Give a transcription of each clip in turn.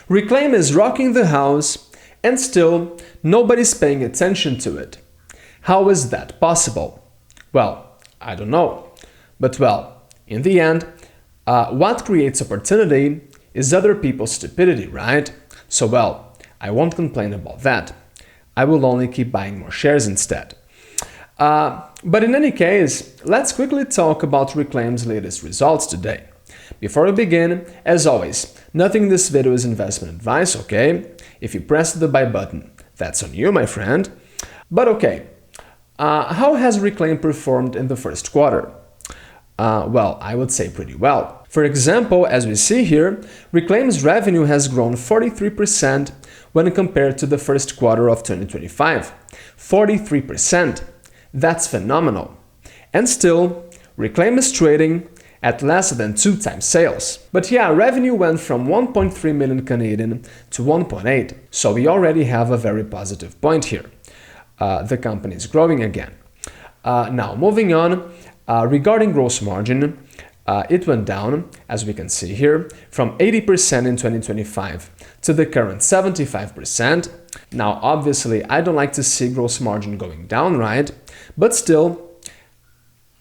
Reklaim is rocking the house, and still nobody's paying attention to it. How is that possible? Well, I don't know. But well, in the end, what creates opportunity is other people's stupidity, right? So well, I won't complain about that. I will only keep buying more shares instead. But in any case, let's quickly talk about Reklaim's latest results today. Before we begin, as always, nothing in this video is investment advice, okay? If you press the buy button, that's on you, my friend. But okay, how has Reklaim performed in the first quarter? Well, I would say pretty well. For example, as we see here, Reklaim's revenue has grown 43% when compared to the first quarter of 2025. 43%! That's phenomenal. And still, Reklaim is trading at less than 2 times sales. But yeah, revenue went from 1.3 million Canadian to 1.8, so we already have a very positive point here. The company is growing again. Now, moving on, regarding gross margin, it went down, as we can see here, from 80% in 2025 to the current 75%. Now, obviously, I don't like to see gross margin going down, right? But still,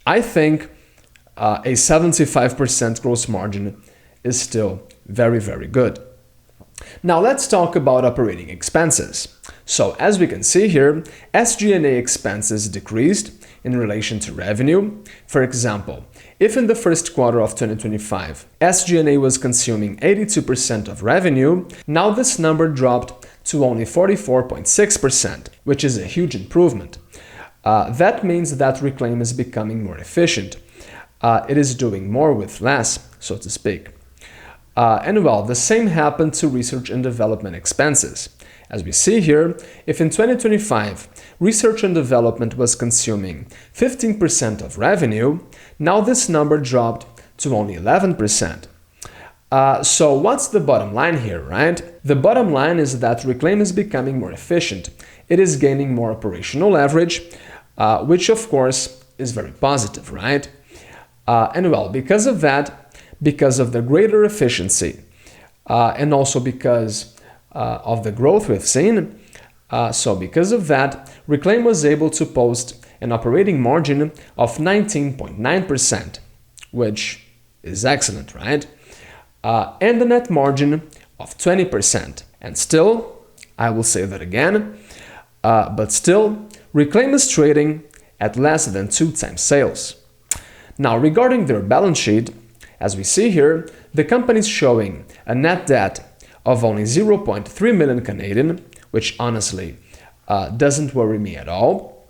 I think a 75% gross margin is still very, very good. Now let's talk about operating expenses. So as we can see here, SG&A expenses decreased in relation to revenue. For example, if in the first quarter of 2025, SG&A was consuming 82% of revenue, now this number dropped to only 44.6%, which is a huge improvement. That means that Reklaim is becoming more efficient. It is doing more with less, so to speak. And well, the same happened to research and development expenses. As we see here, if in 2025, research and development was consuming 15% of revenue, now this number dropped to only 11%. So what's the bottom line here, right? The bottom line is that Reklaim is becoming more efficient. It is gaining more operational leverage, which of course is very positive, right? And well, because of that, because of the greater efficiency, and also because of the growth we've seen, so because of that, Reklaim was able to post an operating margin of 19.9%, which is excellent, right? And a net margin of 20%. And still, I will say that again, but still, Reklaim is trading at less than 2 times sales. Now, regarding their balance sheet, as we see here, the company is showing a net debt of only 0.3 million Canadian, which honestly doesn't worry me at all.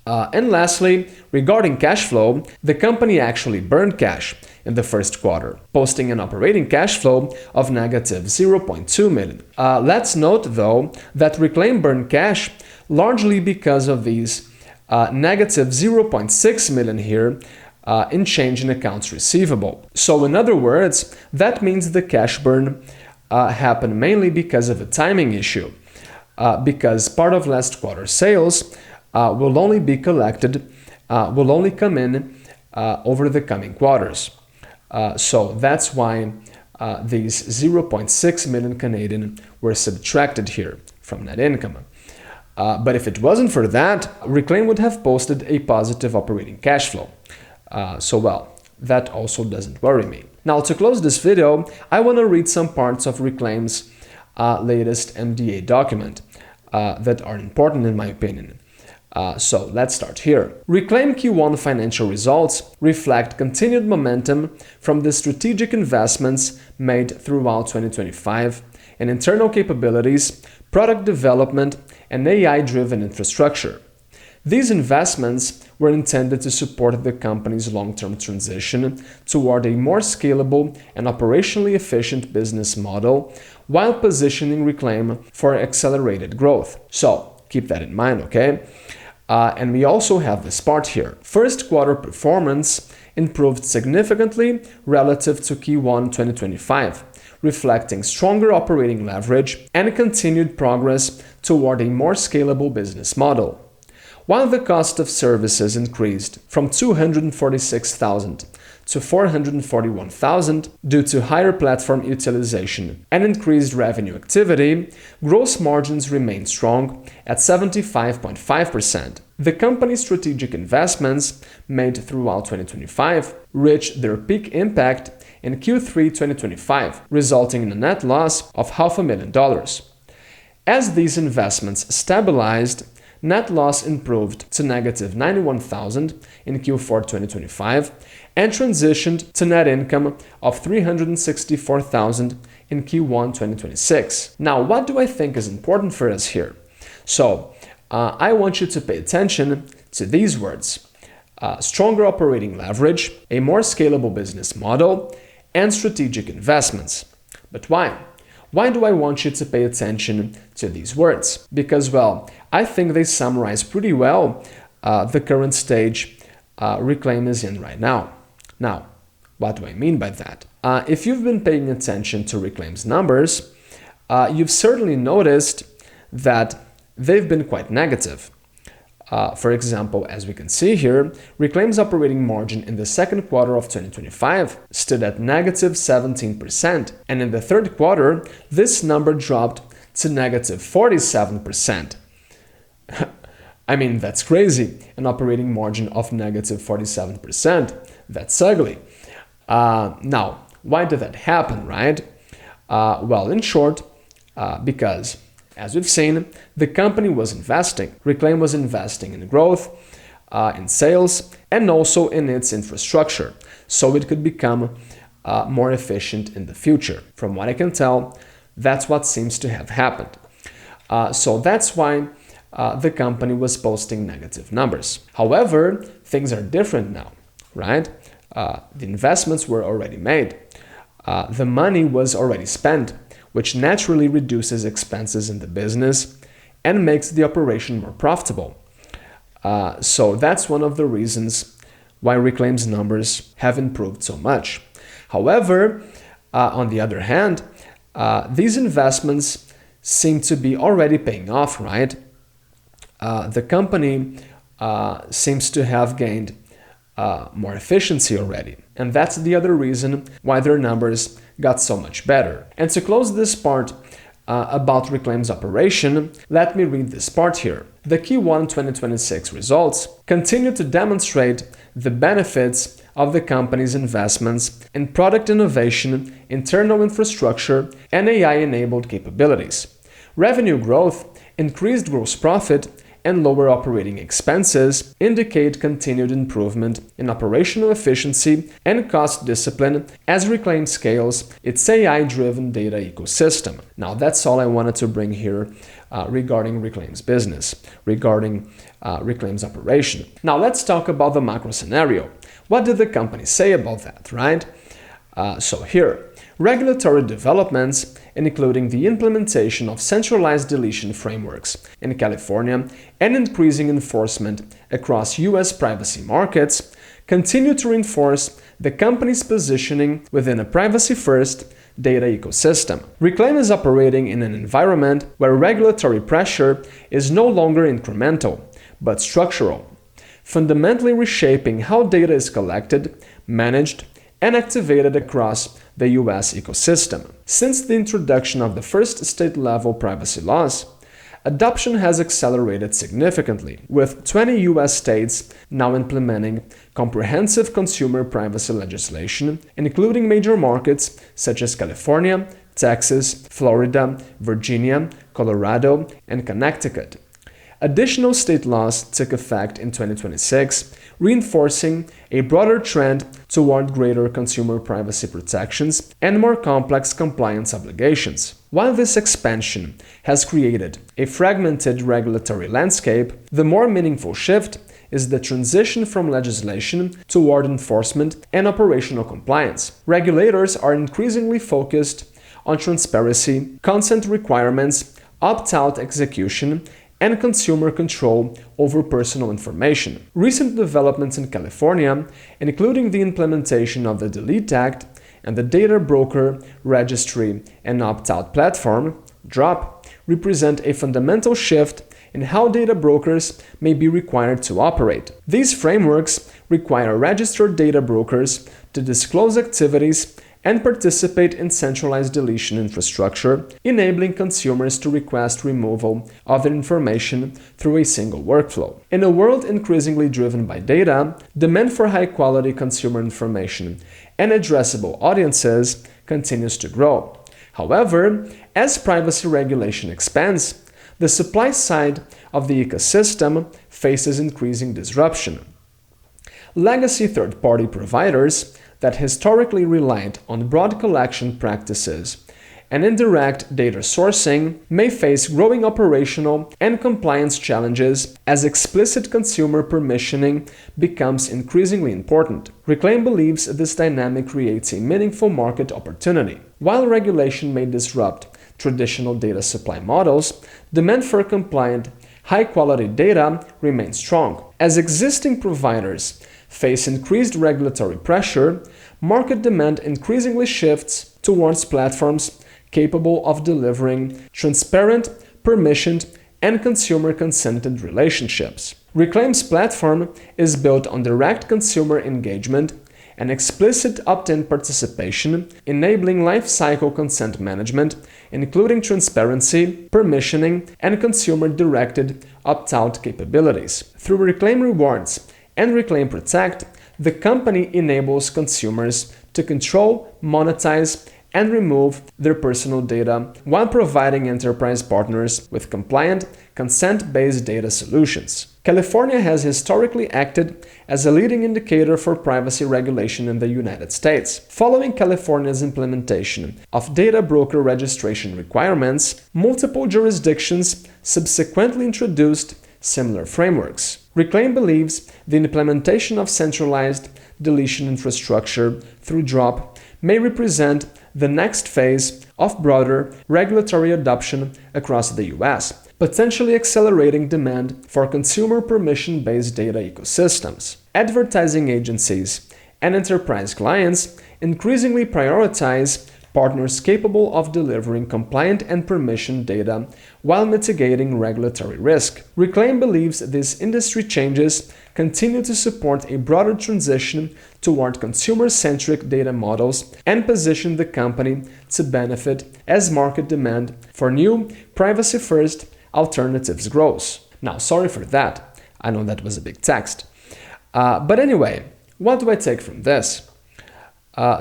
And lastly, regarding cash flow, the company actually burned cash in the first quarter, posting an operating cash flow of negative 0.2 million. Let's note, though, that Reklaim burned cash largely because of these negative 0.6 million here in change in accounts receivable. So in other words, that means the cash burn happened mainly because of a timing issue, because part of last quarter's sales will only be collected, will only come in over the coming quarters. So that's why these 0.6 million Canadian were subtracted here from net income. But if it wasn't for that, Reklaim would have posted a positive operating cash flow. So well, that also doesn't worry me. Now, to close this video, I want to read some parts of Reklaim's latest MD&A document that are important in my opinion. So let's start here. Reklaim Q1 financial results reflect continued momentum from the strategic investments made throughout 2025 in internal capabilities, product development, and AI-driven infrastructure. These investments were intended to support the company's long-term transition toward a more scalable and operationally efficient business model while positioning Reklaim for accelerated growth. So keep that in mind, okay? And we also have this part here. First quarter performance improved significantly relative to Q1 2025, reflecting stronger operating leverage and continued progress toward a more scalable business model. While the cost of services increased from $246,000 to 441,000 due to higher platform utilization and increased revenue activity, gross margins remain strong at 75.5%. The company's strategic investments made throughout 2025 reached their peak impact in Q3 2025, resulting in a net loss of $500,000. As these investments stabilized, net loss improved to negative $91,000 in Q4 2025 and transitioned to net income of $364,000 in Q1 2026. Now, what do I think is important for us here? So, I want you to pay attention to these words: stronger operating leverage, a more scalable business model, and strategic investments. But why? Why do I want you to pay attention to these words? Because, well, I think they summarize pretty well the current stage Reklaim is in right now. Now, what do I mean by that? If you've been paying attention to Reklaim's numbers, you've certainly noticed that they've been quite negative. For example, as we can see here, Reklaim's operating margin in the second quarter of 2025 stood at negative 17%, and in the third quarter, this number dropped to negative 47%. I mean, that's crazy, an operating margin of negative 47%. That's ugly. Now, why did that happen, right? Well, in short, because as we've seen, the company was investing. Reklaim was investing in growth, in sales, and also in its infrastructure, so it could become more efficient in the future. From what I can tell, that's what seems to have happened. So that's why the company was posting negative numbers. However, things are different now, right? The investments were already made. The money was already spent, which naturally reduces expenses in the business and makes the operation more profitable. So that's one of the reasons why Reklaim's numbers have improved so much. However, on the other hand, these investments seem to be already paying off, right? The company seems to have gained more efficiency already. And that's the other reason why their numbers got so much better. And to close this part about Reklaim's operation, let me read this part here. The Q1 2026 results continue to demonstrate the benefits of the company's investments in product innovation, internal infrastructure, and AI-enabled capabilities. Revenue growth, increased gross profit, and lower operating expenses indicate continued improvement in operational efficiency and cost discipline as Reklaim scales its AI-driven data ecosystem. Now, that's all I wanted to bring here regarding Reklaim's business, regarding Reklaim's operation. Now, let's talk about the macro scenario. What did the company say about that, right? So here, regulatory developments, including the implementation of centralized deletion frameworks in California and increasing enforcement across US privacy markets, continue to reinforce the company's positioning within a privacy-first data ecosystem. Reklaim is operating in an environment where regulatory pressure is no longer incremental, but structural, fundamentally reshaping how data is collected, managed, and activated across the US ecosystem. Since the introduction of the first state-level privacy laws, adoption has accelerated significantly, with 20 US states now implementing comprehensive consumer privacy legislation, including major markets such as California, Texas, Florida, Virginia, Colorado, and Connecticut. Additional state laws took effect in 2026, reinforcing a broader trend toward greater consumer privacy protections and more complex compliance obligations. While this expansion has created a fragmented regulatory landscape, the more meaningful shift is the transition from legislation toward enforcement and operational compliance. Regulators are increasingly focused on transparency, consent requirements, opt-out execution, and consumer control over personal information. Recent developments in California, including the implementation of the Delete Act and the Data Broker Registry and Opt-out Platform, DROP, represent a fundamental shift and how data brokers may be required to operate. These frameworks require registered data brokers to disclose activities and participate in centralized deletion infrastructure, enabling consumers to request removal of their information through a single workflow. In a world increasingly driven by data, demand for high-quality consumer information and addressable audiences continues to grow. However, as privacy regulation expands, the supply side of the ecosystem faces increasing disruption. Legacy third-party providers that historically relied on broad collection practices and indirect data sourcing may face growing operational and compliance challenges as explicit consumer permissioning becomes increasingly important. Reklaim believes this dynamic creates a meaningful market opportunity. While regulation may disrupt traditional data supply models, demand for compliant, high-quality data remains strong. As existing providers face increased regulatory pressure, market demand increasingly shifts towards platforms capable of delivering transparent, permissioned, and consumer-consented relationships. Reklaim's platform is built on direct consumer engagement and explicit opt-in participation, enabling lifecycle consent management, including transparency, permissioning, and consumer-directed opt-out capabilities. Through Reklaim Rewards and Reklaim Protect, the company enables consumers to control, monetize, and remove their personal data while providing enterprise partners with compliant, consent-based data solutions. California has historically acted as a leading indicator for privacy regulation in the United States. Following California's implementation of data broker registration requirements, multiple jurisdictions subsequently introduced similar frameworks. Reklaim believes the implementation of centralized deletion infrastructure through DROP may represent the next phase of broader regulatory adoption across the US, potentially accelerating demand for consumer permission-based data ecosystems. Advertising agencies and enterprise clients increasingly prioritize partners capable of delivering compliant and permissioned data while mitigating regulatory risk. Reklaim believes these industry changes continue to support a broader transition toward consumer-centric data models and position the company to benefit as market demand for new, privacy-first alternatives grows. Now, sorry for that. I know that was a big text. But anyway, what do I take from this?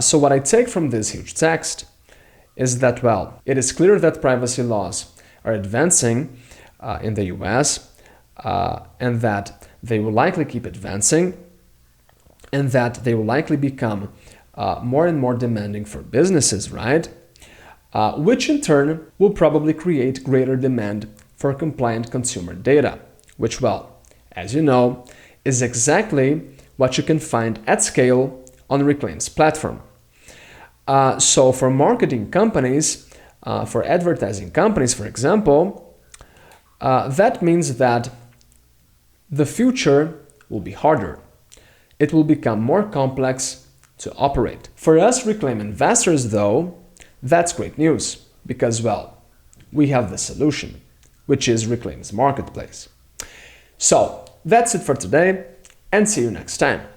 So what I take from this huge text is that, well, it is clear that privacy laws are advancing in the US and that they will likely keep advancing and that they will likely become more and more demanding for businesses, right? Which in turn will probably create greater demand for compliant consumer data, which, well, as you know, is exactly what you can find at scale on Reklaim's platform. So for marketing companies, for advertising companies, for example, that means that the future will be harder. It will become more complex to operate. For us Reklaim investors, though, that's great news because, well, we have the solution, which is Reklaim's marketplace. So that's it for today, and see you next time.